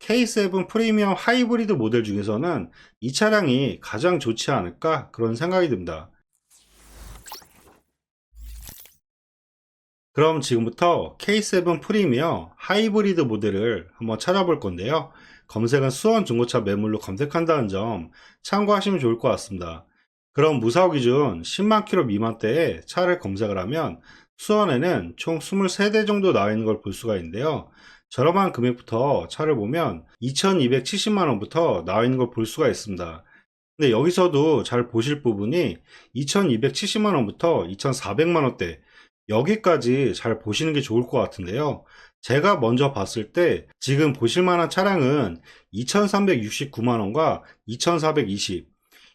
K7 프리미엄 하이브리드 모델 중에서는 이 차량이 가장 좋지 않을까 그런 생각이 듭니다. 그럼 지금부터 K7 프리미엄 하이브리드 모델을 한번 찾아볼 건데요. 검색은 수원 중고차 매물로 검색한다는 점 참고하시면 좋을 것 같습니다. 그럼 무사고 기준 10만 킬로 미만대의 차를 검색을 하면 수원에는 총 23대 정도 나와 있는 걸 볼 수가 있는데요. 저렴한 금액부터 차를 보면 2270만 원부터 나와 있는 걸 볼 수가 있습니다. 근데 여기서도 잘 보실 부분이 2270만 원부터 2400만 원대 여기까지 잘 보시는 게 좋을 것 같은데요. 제가 먼저 봤을 때 지금 보실 만한 차량은 2369만 원과 2420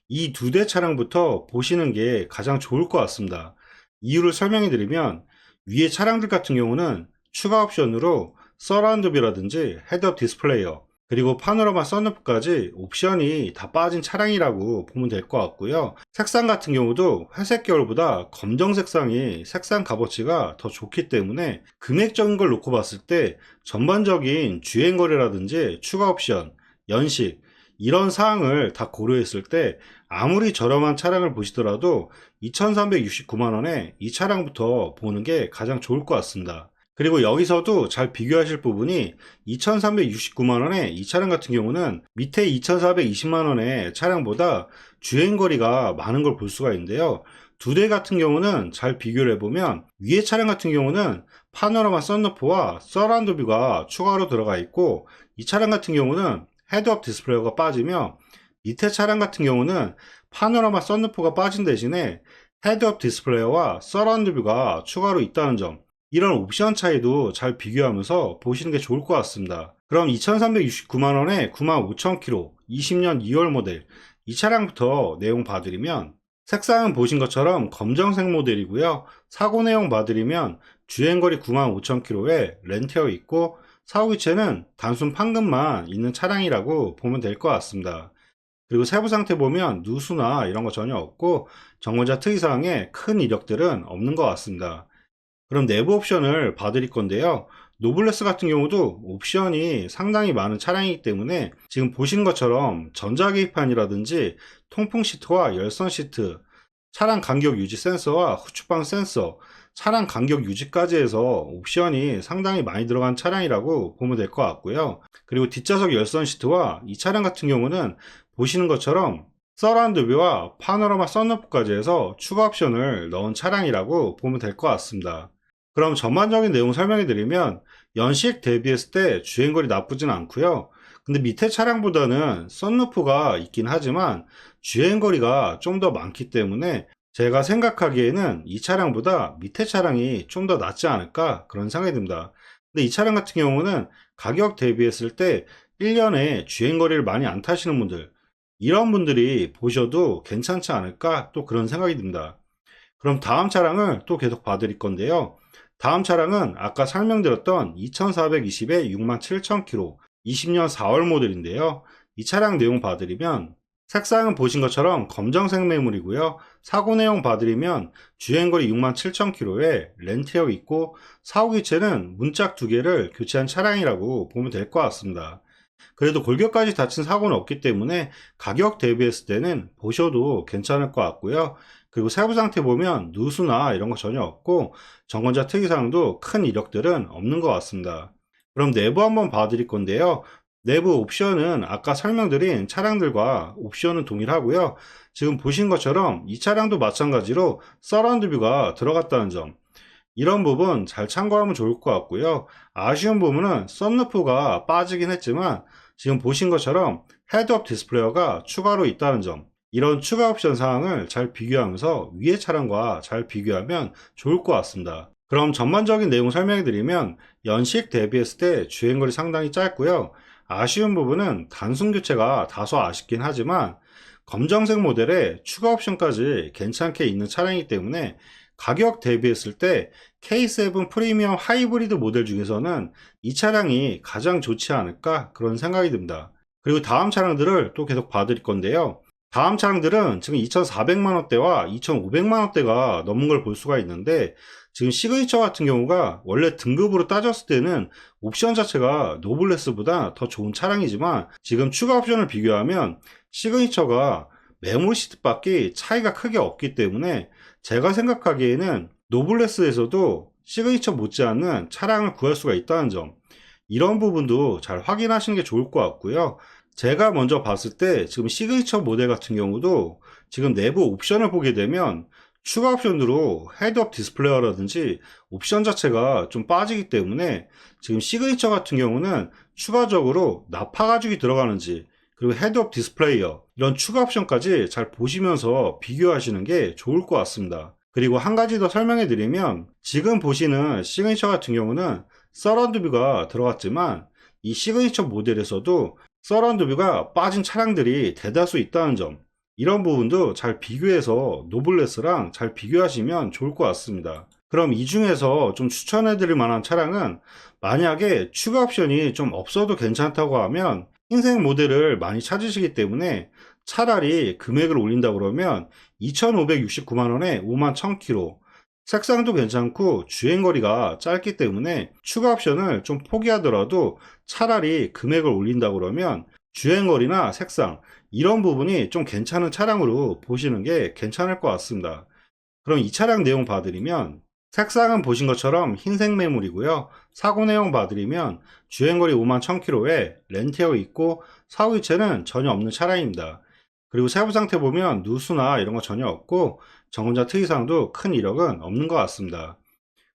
이 두 대 차량부터 보시는 게 가장 좋을 것 같습니다. 이유를 설명해 드리면 위에 차량들 같은 경우는 추가 옵션으로 서라운드 뷰라든지 헤드업 디스플레이어 그리고 파노라마 선루프까지 옵션이 다 빠진 차량이라고 보면 될 것 같고요. 색상 같은 경우도 회색 계열보다 검정 색상이 색상 값어치가 더 좋기 때문에 금액적인 걸 놓고 봤을 때 전반적인 주행거리라든지 추가 옵션, 연식 이런 사항을 다 고려했을 때 아무리 저렴한 차량을 보시더라도 2369만 원에 이 차량부터 보는 게 가장 좋을 것 같습니다. 그리고 여기서도 잘 비교하실 부분이 2369만 원에 이 차량 같은 경우는 밑에 2420만 원의 차량보다 주행거리가 많은 걸 볼 수가 있는데요. 두 대 같은 경우는 잘 비교를 해보면 위에 차량 같은 경우는 파노라마 썬루프와 서라운드 뷰가 추가로 들어가 있고 이 차량 같은 경우는 헤드업 디스플레이가 빠지며 밑에 차량 같은 경우는 파노라마 썬루프가 빠진 대신에 헤드업 디스플레이와 서라운드 뷰가 추가로 있다는 점 이런 옵션 차이도 잘 비교하면서 보시는 게 좋을 것 같습니다. 그럼 2369만 원에 95,000km 20년 2월 모델 이 차량부터 내용 봐드리면 색상은 보신 것처럼 검정색 모델이고요. 사고 내용 봐드리면 주행거리 95,000km에 렌테어 있고 사후기체는 단순 판금만 있는 차량이라고 보면 될 것 같습니다. 그리고 세부 상태 보면 누수나 이런 거 전혀 없고 정거자 특이사항에 큰 이력들은 없는 것 같습니다. 그럼 내부 옵션을 봐드릴 건데요. 노블레스 같은 경우도 옵션이 상당히 많은 차량이기 때문에 지금 보시는 것처럼 전자계기판이라든지 통풍 시트와 열선 시트, 차량 간격 유지 센서와 후측방 센서, 차량 간격 유지까지 해서 옵션이 상당히 많이 들어간 차량이라고 보면 될 것 같고요. 그리고 뒷좌석 열선 시트와 이 차량 같은 경우는 보시는 것처럼 서라운드 뷰와 파노라마 썬루프까지 해서 추가 옵션을 넣은 차량이라고 보면 될 것 같습니다. 그럼 전반적인 내용 설명해 드리면 연식 대비했을 때 주행거리 나쁘진 않고요. 근데 밑에 차량보다는 썬루프가 있긴 하지만 주행거리가 좀 더 많기 때문에 제가 생각하기에는 이 차량보다 밑에 차량이 좀 더 낫지 않을까 그런 생각이 듭니다. 근데 이 차량 같은 경우는 가격 대비했을 때 1년에 주행거리를 많이 안 타시는 분들 이런 분들이 보셔도 괜찮지 않을까 또 그런 생각이 듭니다. 그럼 다음 차량을 또 계속 봐드릴 건데요. 다음 차량은 아까 설명드렸던 2420에 67,000km 20년 4월 모델인데요. 이 차량 내용 봐드리면 색상은 보신 것처럼 검정색 매물이고요. 사고 내용 봐드리면 주행거리 67,000km에 렌트어 있고 사후기체는 문짝 두 개를 교체한 차량이라고 보면 될 것 같습니다. 그래도 골격까지 다친 사고는 없기 때문에 가격 대비했을 때는 보셔도 괜찮을 것 같고요. 그리고 세부 상태 보면 누수나 이런 거 전혀 없고 정건자 특이사항도 큰 이력들은 없는 것 같습니다. 그럼 내부 한번 봐드릴 건데요. 내부 옵션은 아까 설명드린 차량들과 옵션은 동일하고요. 지금 보신 것처럼 이 차량도 마찬가지로 서라운드 뷰가 들어갔다는 점 이런 부분 잘 참고하면 좋을 것 같고요. 아쉬운 부분은 썬루프가 빠지긴 했지만 지금 보신 것처럼 헤드업 디스플레이어가 추가로 있다는 점 이런 추가 옵션 사항을 잘 비교하면서 위의 차량과 잘 비교하면 좋을 것 같습니다. 그럼 전반적인 내용 설명해 드리면 연식 대비했을 때 주행거리 상당히 짧고요. 아쉬운 부분은 단순 교체가 다소 아쉽긴 하지만 검정색 모델에 추가 옵션까지 괜찮게 있는 차량이기 때문에 가격 대비했을 때 K7 프리미엄 하이브리드 모델 중에서는 이 차량이 가장 좋지 않을까 그런 생각이 듭니다. 그리고 다음 차량들을 또 계속 봐드릴 건데요. 다음 차량들은 지금 2,400만 원대와 2,500만 원대가 넘은 걸 볼 수가 있는데, 지금 시그니처 같은 경우가 원래 등급으로 따졌을 때는 옵션 자체가 노블레스보다 더 좋은 차량이지만, 지금 추가 옵션을 비교하면 시그니처가 매물 시트밖에 차이가 크게 없기 때문에 제가 생각하기에는 노블레스에서도 시그니처 못지않는 차량을 구할 수가 있다는 점, 이런 부분도 잘 확인하시는 게 좋을 것 같고요. 제가 먼저 봤을 때 지금 시그니처 모델 같은 경우도 지금 내부 옵션을 보게 되면 추가 옵션으로 헤드업 디스플레이어라든지 옵션 자체가 좀 빠지기 때문에 지금 시그니처 같은 경우는 추가적으로 나파 가죽이 들어가는지, 그리고 헤드업 디스플레이어 이런 추가 옵션까지 잘 보시면서 비교하시는 게 좋을 것 같습니다. 그리고 한 가지 더 설명해 드리면, 지금 보시는 시그니처 같은 경우는 서라운드 뷰가 들어갔지만 이 시그니처 모델에서도 서라운드 뷰가 빠진 차량들이 대다수 있다는 점, 이런 부분도 잘 비교해서 노블레스랑 잘 비교하시면 좋을 것 같습니다. 그럼 이 중에서 좀 추천해 드릴 만한 차량은, 만약에 추가 옵션이 좀 없어도 괜찮다고 하면 흰색 모델을 많이 찾으시기 때문에 차라리 금액을 올린다 그러면 2,569만 원에 51,000km, 색상도 괜찮고 주행거리가 짧기 때문에 추가 옵션을 좀 포기하더라도 차라리 금액을 올린다 그러면 주행거리나 색상 이런 부분이 좀 괜찮은 차량으로 보시는 게 괜찮을 것 같습니다. 그럼 이 차량 내용 봐드리면, 색상은 보신 것처럼 흰색 매물이고요. 사고 내용 봐드리면 주행거리 51,000km에 렌티어 있고 사후이체는 전혀 없는 차량입니다. 그리고 세부 상태 보면 누수나 이런 거 전혀 없고 정원자 특이사항도 큰 이력은 없는 것 같습니다.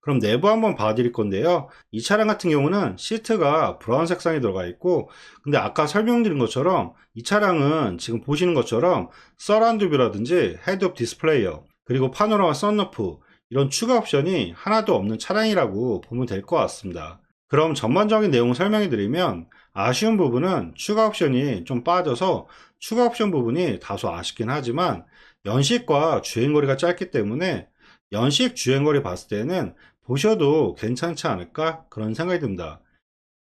그럼 내부 한번 봐드릴 건데요. 이 차량 같은 경우는 시트가 브라운 색상이 들어가 있고, 근데 아까 설명드린 것처럼 이 차량은 지금 보시는 것처럼 서라운드 뷰라든지 헤드업 디스플레이어, 그리고 파노라마 썬루프 이런 추가 옵션이 하나도 없는 차량이라고 보면 될 것 같습니다. 그럼 전반적인 내용 설명해 드리면, 아쉬운 부분은 추가 옵션이 좀 빠져서 추가 옵션 부분이 다소 아쉽긴 하지만 연식과 주행거리가 짧기 때문에 연식 주행거리 봤을 때는 보셔도 괜찮지 않을까 그런 생각이 듭니다.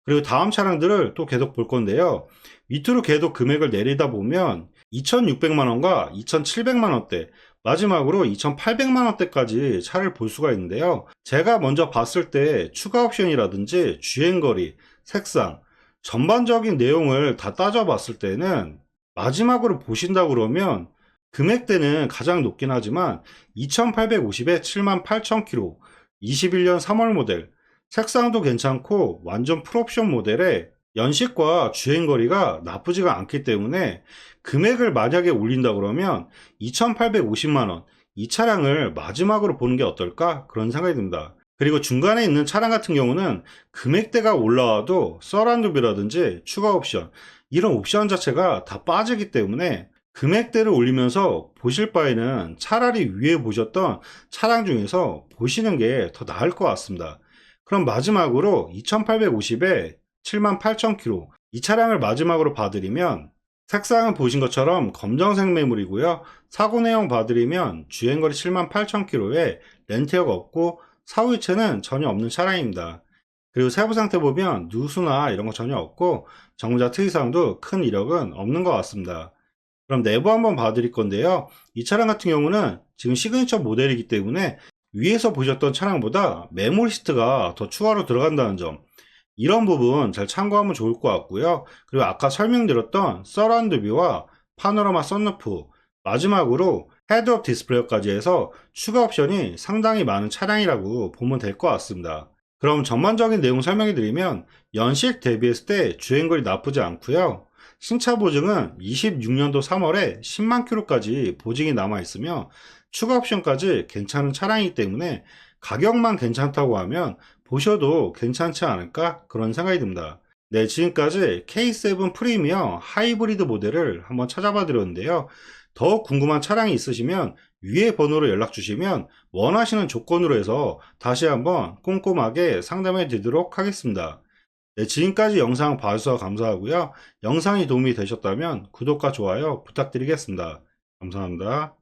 그리고 다음 차량들을 또 계속 볼 건데요. 밑으로 계속 금액을 내리다 보면 2,600만 원과 2,700만 원대, 마지막으로 2,800만 원대까지 차를 볼 수가 있는데요. 제가 먼저 봤을 때 추가 옵션이라든지 주행거리, 색상, 전반적인 내용을 다 따져봤을 때는 마지막으로 보신다 그러면 금액대는 가장 높긴 하지만 2,850에 78,000km, 21년 3월 모델, 색상도 괜찮고 완전 풀옵션 모델에 연식과 주행거리가 나쁘지가 않기 때문에 금액을 만약에 올린다 그러면 2,850만 원, 이 차량을 마지막으로 보는 게 어떨까 그런 생각이 듭니다. 그리고 중간에 있는 차량 같은 경우는 금액대가 올라와도 서라운드 뷰라든지 추가 옵션 이런 옵션 자체가 다 빠지기 때문에 금액대를 올리면서 보실 바에는 차라리 위에 보셨던 차량 중에서 보시는 게 더 나을 것 같습니다. 그럼 마지막으로 2,850에 78,000km, 이 차량을 마지막으로 봐드리면, 색상은 보신 것처럼 검정색 매물이고요. 사고 내용 봐드리면 주행거리 78,000km에 렌티어가 없고 사후이체는 전혀 없는 차량입니다. 그리고 세부 상태 보면 누수나 이런 거 전혀 없고 정자 특이사항도 큰 이력은 없는 것 같습니다. 그럼 내부 한번 봐드릴 건데요. 이 차량 같은 경우는 지금 시그니처 모델이기 때문에 위에서 보셨던 차량보다 메모리 시트가 더 추가로 들어간다는 점, 이런 부분 잘 참고하면 좋을 것 같고요. 그리고 아까 설명드렸던 서라운드 뷰와 파노라마 썬루프, 마지막으로 헤드업 디스플레이까지 해서 추가 옵션이 상당히 많은 차량이라고 보면 될 것 같습니다. 그럼 전반적인 내용 설명해 드리면, 연식 대비했을 때 주행거리 나쁘지 않고요. 신차 보증은 26년도 3월에 10만 킬로까지 보증이 남아 있으며 추가 옵션까지 괜찮은 차량이기 때문에 가격만 괜찮다고 하면 보셔도 괜찮지 않을까 그런 생각이 듭니다. 네, 지금까지 K7 프리미엄 하이브리드 모델을 한번 찾아봐 드렸는데요. 더 궁금한 차량이 있으시면 위에 번호로 연락 주시면 원하시는 조건으로 해서 다시 한번 꼼꼼하게 상담해 드리도록 하겠습니다. 네, 지금까지 영상 봐주셔서 감사하고요. 영상이 도움이 되셨다면 구독과 좋아요 부탁드리겠습니다. 감사합니다.